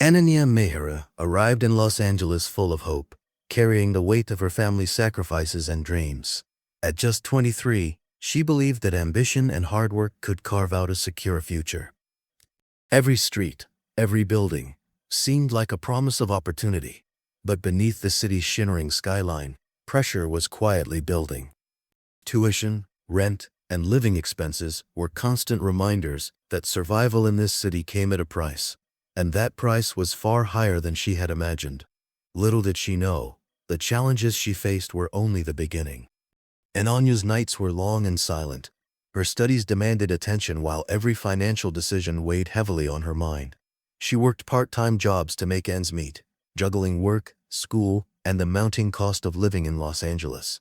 Ananya Mehra arrived in Los Angeles full of hope, carrying the weight of her family's sacrifices and dreams. At just 23, she believed that ambition and hard work could carve out a secure future. Every street, every building, seemed like a promise of opportunity. But beneath the city's shimmering skyline, pressure was quietly building. Tuition, rent, and living expenses were constant reminders that survival in this city came at a price. And that price was far higher than she had imagined. Little did she know, the challenges she faced were only the beginning. Ananya's nights were long and silent. Her studies demanded attention while every financial decision weighed heavily on her mind. She worked part-time jobs to make ends meet, juggling work, school, and the mounting cost of living in Los Angeles.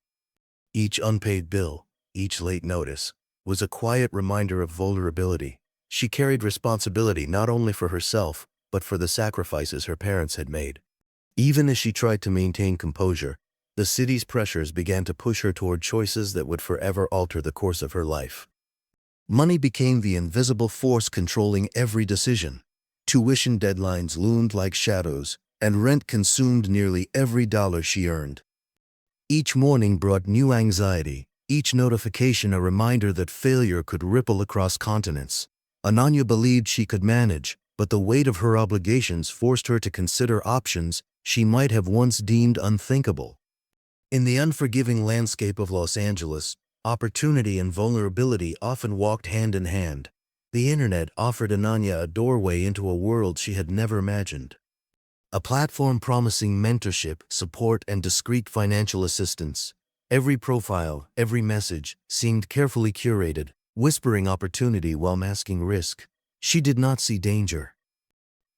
Each unpaid bill, each late notice, was a quiet reminder of vulnerability. She carried responsibility not only for herself, but for the sacrifices her parents had made. Even as she tried to maintain composure, the city's pressures began to push her toward choices that would forever alter the course of her life. Money became the invisible force controlling every decision. Tuition deadlines loomed like shadows, and rent consumed nearly every dollar she earned. Each morning brought new anxiety, each notification a reminder that failure could ripple across continents. Ananya believed she could manage, but the weight of her obligations forced her to consider options she might have once deemed unthinkable. In the unforgiving landscape of Los Angeles, opportunity and vulnerability often walked hand in hand. The internet offered Ananya a doorway into a world she had never imagined. A platform promising mentorship, support, and discreet financial assistance. Every profile, every message, seemed carefully curated, whispering opportunity while masking risk. She did not see danger.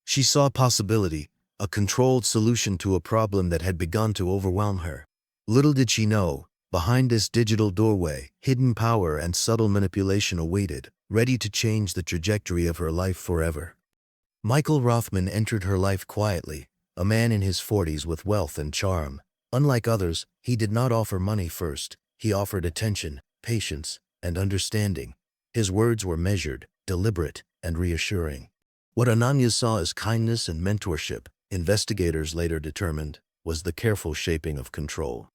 She saw possibility, a controlled solution to a problem that had begun to overwhelm her. Little did she know, behind this digital doorway, hidden power and subtle manipulation awaited, ready to change the trajectory of her life forever. Michael Rothman entered her life quietly, a man in his 40s with wealth and charm. Unlike others, he did not offer money first. He offered attention, patience, and understanding. His words were measured, deliberate, and reassuring. What Ananya saw as kindness and mentorship, investigators later determined, was the careful shaping of control.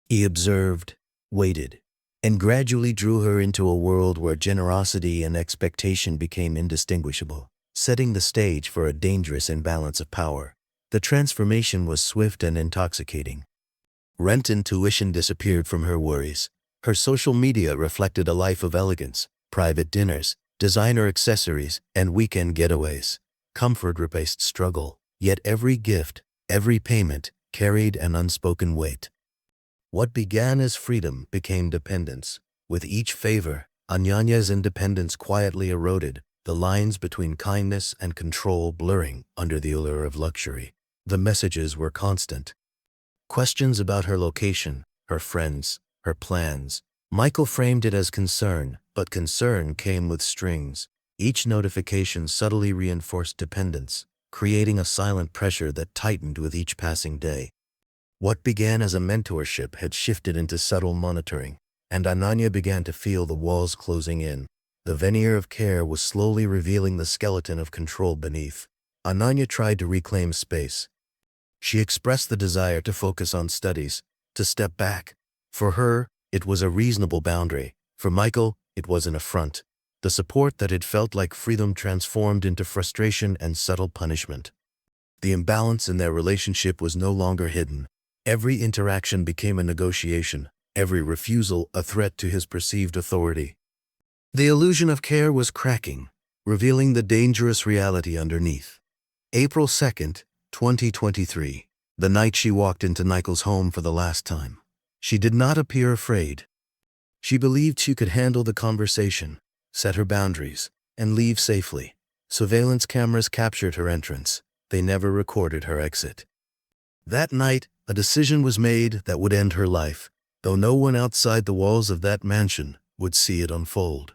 He observed, waited, and gradually drew her into a world where generosity and expectation became indistinguishable, setting the stage for a dangerous imbalance of power. The transformation was swift and intoxicating. Rent and tuition disappeared from her worries. Her social media reflected a life of elegance, private dinners, designer accessories, and weekend getaways. Comfort replaced struggle, yet every gift, every payment, carried an unspoken weight. What began as freedom became dependence. With each favor, Anyanya's independence quietly eroded, the lines between kindness and control blurring under the allure of luxury. The messages were constant. Questions about her location, her friends, her plans. Michael framed it as concern, but concern came with strings. Each notification subtly reinforced dependence, creating a silent pressure that tightened with each passing day. What began as a mentorship had shifted into subtle monitoring, and Ananya began to feel the walls closing in. The veneer of care was slowly revealing the skeleton of control beneath. Ananya tried to reclaim space. She expressed the desire to focus on studies, to step back. For her, it was a reasonable boundary. For Michael, it was an affront. The support that had felt like freedom transformed into frustration and subtle punishment. The imbalance in their relationship was no longer hidden. Every interaction became a negotiation, every refusal a threat to his perceived authority. The illusion of care was cracking, revealing the dangerous reality underneath. April 2nd, 2023, the night she walked into Michael's home for the last time. She did not appear afraid. She believed she could handle the conversation, set her boundaries, and leave safely. Surveillance cameras captured her entrance. They never recorded her exit. That night, a decision was made that would end her life, though no one outside the walls of that mansion would see it unfold.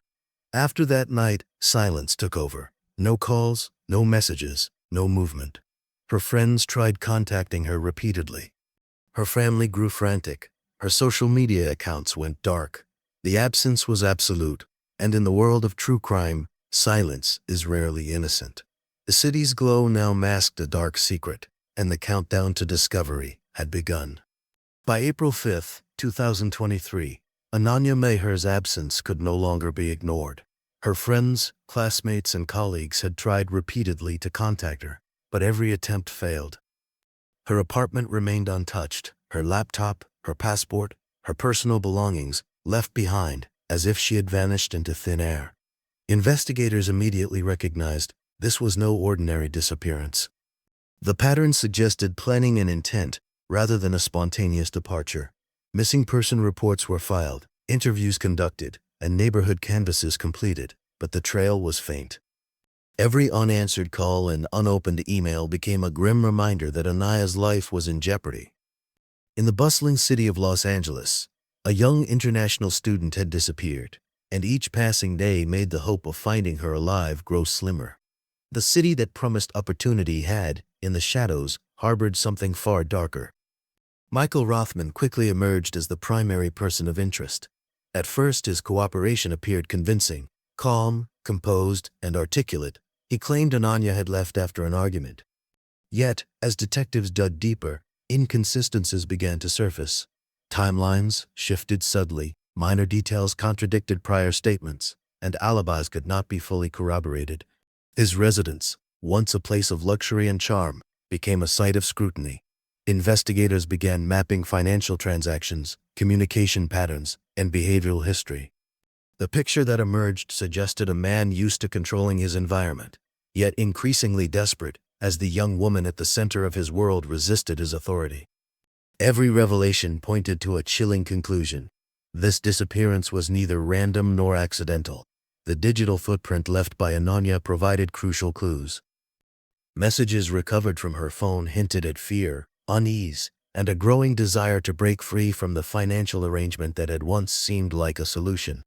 After that night, silence took over. No calls, no messages, no movement. Her friends tried contacting her repeatedly. Her family grew frantic. Her social media accounts went dark. The absence was absolute, and in the world of true crime, silence is rarely innocent. The city's glow now masked a dark secret, and the countdown to discovery had begun. By April 5, 2023, Ananya Mehra's absence could no longer be ignored. Her friends, classmates, and colleagues had tried repeatedly to contact her, but every attempt failed. Her apartment remained untouched, her laptop, her passport, her personal belongings left behind as if she had vanished into thin air. Investigators immediately recognized this was no ordinary disappearance. The pattern suggested planning and intent rather than a spontaneous departure. Missing person reports were filed, interviews conducted, and neighborhood canvasses completed, but the trail was faint. Every unanswered call and unopened email became a grim reminder that Ananya's life was in jeopardy. In the bustling city of Los Angeles, a young international student had disappeared, and each passing day made the hope of finding her alive grow slimmer. The city that promised opportunity had, in the shadows, harbored something far darker. Michael Rothman quickly emerged as the primary person of interest. At first, his cooperation appeared convincing. Calm, composed, and articulate, he claimed Ananya had left after an argument. Yet, as detectives dug deeper, inconsistencies began to surface. Timelines shifted subtly, minor details contradicted prior statements, and alibis could not be fully corroborated. His residence, once a place of luxury and charm, became a site of scrutiny. Investigators began mapping financial transactions, communication patterns, and behavioral history. The picture that emerged suggested a man used to controlling his environment, yet increasingly desperate as the young woman at the center of his world resisted his authority. Every revelation pointed to a chilling conclusion. This disappearance was neither random nor accidental. The digital footprint left by Ananya provided crucial clues. Messages recovered from her phone hinted at fear, unease, and a growing desire to break free from the financial arrangement that had once seemed like a solution.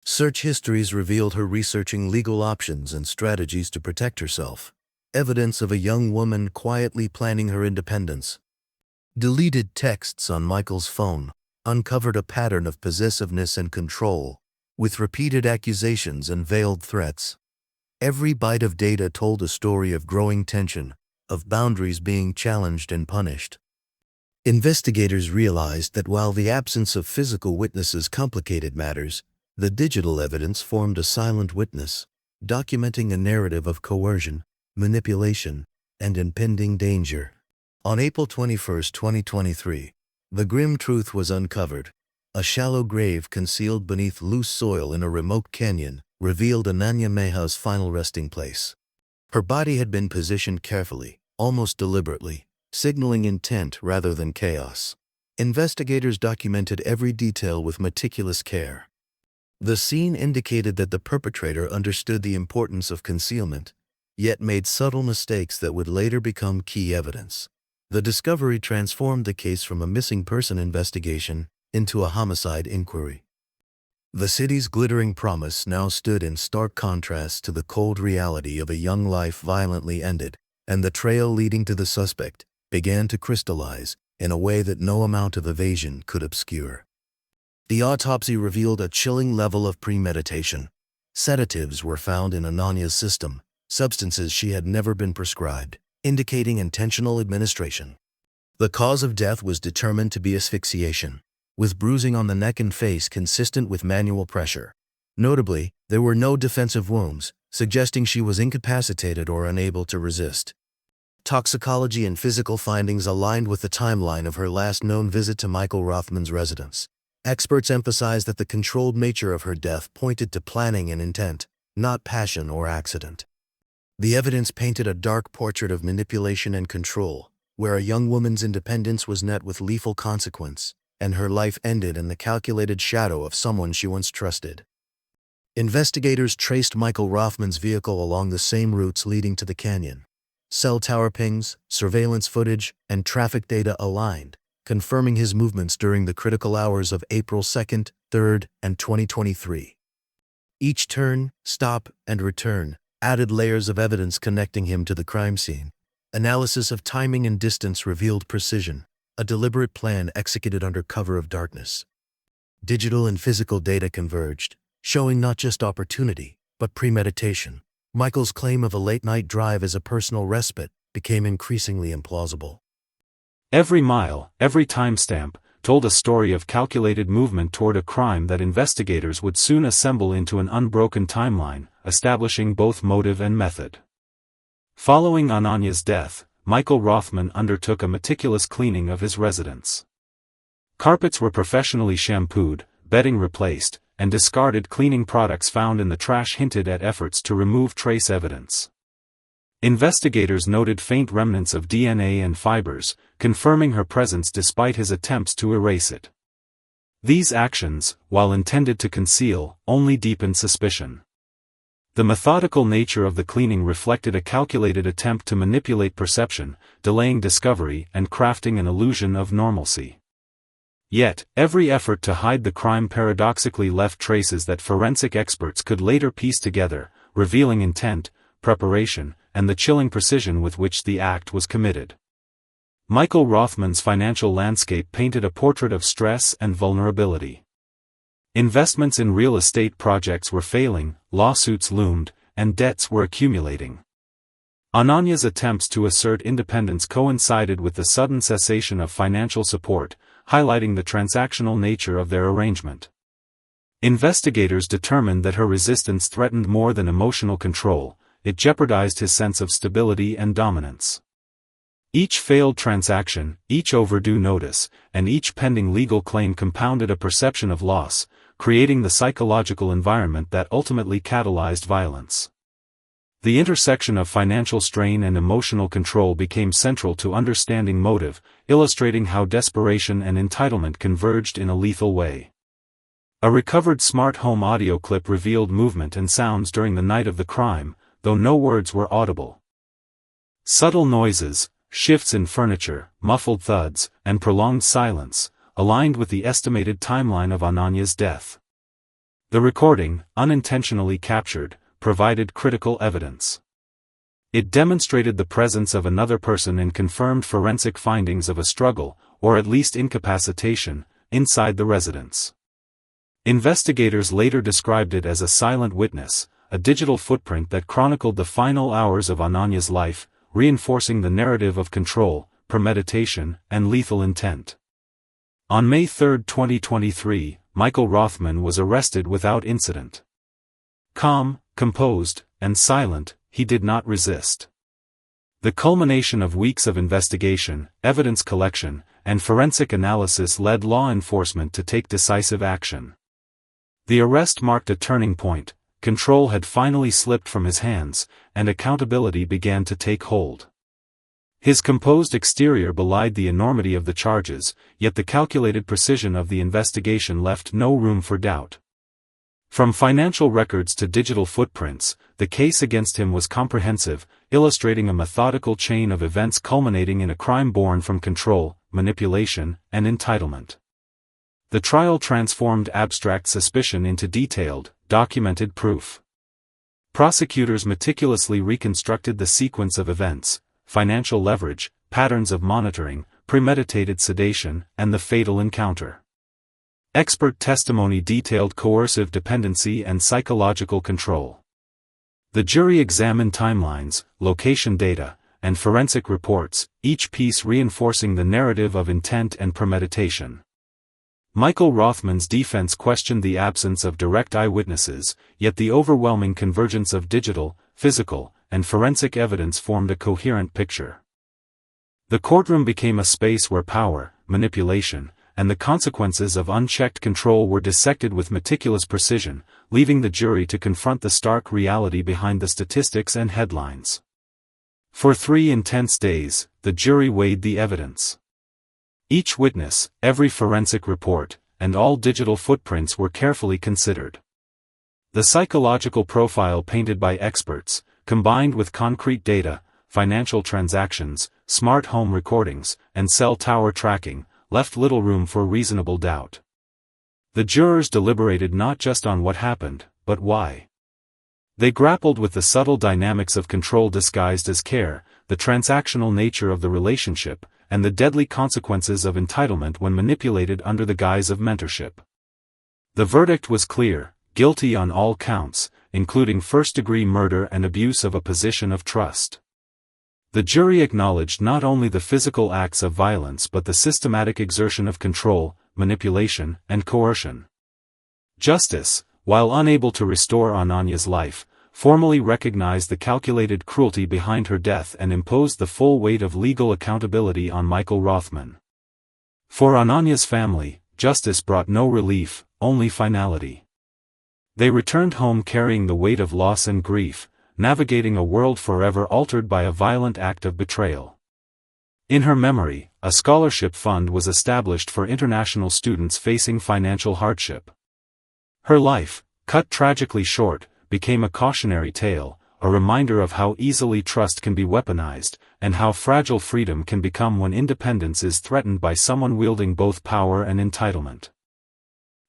Search histories revealed her researching legal options and strategies to protect herself, evidence of a young woman quietly planning her independence. Deleted texts on Michael's phone uncovered a pattern of possessiveness and control, with repeated accusations and veiled threats. Every byte of data told a story of growing tension, of boundaries being challenged and punished. Investigators realized that while the absence of physical witnesses complicated matters, the digital evidence formed a silent witness, documenting a narrative of coercion, manipulation, and impending danger. On April 21, 2023, the grim truth was uncovered. A shallow grave concealed beneath loose soil in a remote canyon revealed Ananya Mehra's final resting place. Her body had been positioned carefully, almost deliberately, signaling intent rather than chaos. Investigators documented every detail with meticulous care. The scene indicated that the perpetrator understood the importance of concealment, yet made subtle mistakes that would later become key evidence. The discovery transformed the case from a missing person investigation into a homicide inquiry. The city's glittering promise now stood in stark contrast to the cold reality of a young life violently ended, and the trail leading to the suspect began to crystallize in a way that no amount of evasion could obscure. The autopsy revealed a chilling level of premeditation. Sedatives were found in Ananya's system, substances she had never been prescribed, indicating intentional administration. The cause of death was determined to be asphyxiation, with bruising on the neck and face consistent with manual pressure. Notably, there were no defensive wounds, suggesting she was incapacitated or unable to resist. Toxicology and physical findings aligned with the timeline of her last known visit to Michael Rothman's residence. Experts emphasized that the controlled nature of her death pointed to planning and intent, not passion or accident. The evidence painted a dark portrait of manipulation and control, where a young woman's independence was met with lethal consequence, and her life ended in the calculated shadow of someone she once trusted. Investigators traced Michael Rothman's vehicle along the same routes leading to the canyon. Cell tower pings, surveillance footage, and traffic data aligned, confirming his movements during the critical hours of April 2nd, 3rd, and 2023. Each turn, stop, and return added layers of evidence connecting him to the crime scene. Analysis of timing and distance revealed precision, a deliberate plan executed under cover of darkness. Digital and physical data converged, showing not just opportunity, but premeditation. Michael's claim of a late-night drive as a personal respite became increasingly implausible. Every mile, every timestamp, told a story of calculated movement toward a crime that investigators would soon assemble into an unbroken timeline, establishing both motive and method. Following Ananya's death, Michael Rothman undertook a meticulous cleaning of his residence. Carpets were professionally shampooed, bedding replaced, and discarded cleaning products found in the trash hinted at efforts to remove trace evidence. Investigators noted faint remnants of DNA and fibers, confirming her presence despite his attempts to erase it. These actions, while intended to conceal, only deepened suspicion. The methodical nature of the cleaning reflected a calculated attempt to manipulate perception, delaying discovery and crafting an illusion of normalcy. Yet, every effort to hide the crime paradoxically left traces that forensic experts could later piece together, revealing intent, preparation, and the chilling precision with which the act was committed. Michael Rothman's financial landscape painted a portrait of stress and vulnerability. Investments in real estate projects were failing, lawsuits loomed, and debts were accumulating. Ananya's attempts to assert independence coincided with the sudden cessation of financial support, highlighting the transactional nature of their arrangement. Investigators determined that her resistance threatened more than emotional control, it jeopardized his sense of stability and dominance. Each failed transaction, each overdue notice, and each pending legal claim compounded a perception of loss, creating the psychological environment that ultimately catalyzed violence. The intersection of financial strain and emotional control became central to understanding motive, illustrating how desperation and entitlement converged in a lethal way. A recovered smart home audio clip revealed movement and sounds during the night of the crime, though no words were audible. Subtle noises, shifts in furniture, muffled thuds, and prolonged silence, aligned with the estimated timeline of Ananya's death. The recording, unintentionally captured, provided critical evidence. It demonstrated the presence of another person and confirmed forensic findings of a struggle, or at least incapacitation, inside the residence. Investigators later described it as a silent witness, a digital footprint that chronicled the final hours of Ananya's life, reinforcing the narrative of control, premeditation, and lethal intent. On May 3, 2023, Michael Rothman was arrested without incident. Calm, composed, and silent, he did not resist. The culmination of weeks of investigation, evidence collection, and forensic analysis led law enforcement to take decisive action. The arrest marked a turning point, control had finally slipped from his hands, and accountability began to take hold. His composed exterior belied the enormity of the charges, yet the calculated precision of the investigation left no room for doubt. From financial records to digital footprints, the case against him was comprehensive, illustrating a methodical chain of events culminating in a crime born from control, manipulation, and entitlement. The trial transformed abstract suspicion into detailed, documented proof. Prosecutors meticulously reconstructed the sequence of events: financial leverage, patterns of monitoring, premeditated sedation, and the fatal encounter. Expert testimony detailed coercive dependency and psychological control. The jury examined timelines, location data, and forensic reports, each piece reinforcing the narrative of intent and premeditation. Michael Rothman's defense questioned the absence of direct eyewitnesses, yet the overwhelming convergence of digital, physical, and forensic evidence formed a coherent picture. The courtroom became a space where power, manipulation, and the consequences of unchecked control were dissected with meticulous precision, leaving the jury to confront the stark reality behind the statistics and headlines. For 3 intense days, the jury weighed the evidence. Each witness, every forensic report, and all digital footprints were carefully considered. The psychological profile painted by experts, combined with concrete data, financial transactions, smart home recordings, and cell tower tracking, left little room for reasonable doubt. The jurors deliberated not just on what happened, but why. They grappled with the subtle dynamics of control disguised as care, the transactional nature of the relationship, and the deadly consequences of entitlement when manipulated under the guise of mentorship. The verdict was clear: guilty on all counts, including first-degree murder and abuse of a position of trust. The jury acknowledged not only the physical acts of violence but the systematic exertion of control, manipulation, and coercion. Justice, while unable to restore Ananya's life, formally recognized the calculated cruelty behind her death and imposed the full weight of legal accountability on Michael Rothman. For Ananya's family, justice brought no relief, only finality. They returned home carrying the weight of loss and grief, navigating a world forever altered by a violent act of betrayal. In her memory, a scholarship fund was established for international students facing financial hardship. Her life, cut tragically short, became a cautionary tale, a reminder of how easily trust can be weaponized, and how fragile freedom can become when independence is threatened by someone wielding both power and entitlement.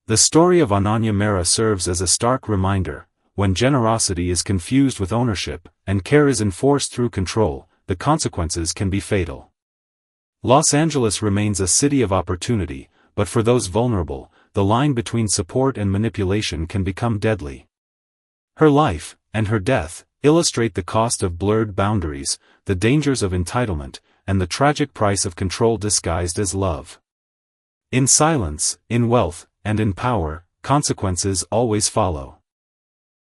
The story of Ananya Mehra serves as a stark reminder: when generosity is confused with ownership, and care is enforced through control, the consequences can be fatal. Los Angeles remains a city of opportunity, but for those vulnerable, the line between support and manipulation can become deadly. Her life, and her death, illustrate the cost of blurred boundaries, the dangers of entitlement, and the tragic price of control disguised as love. In silence, in wealth, and in power, consequences always follow.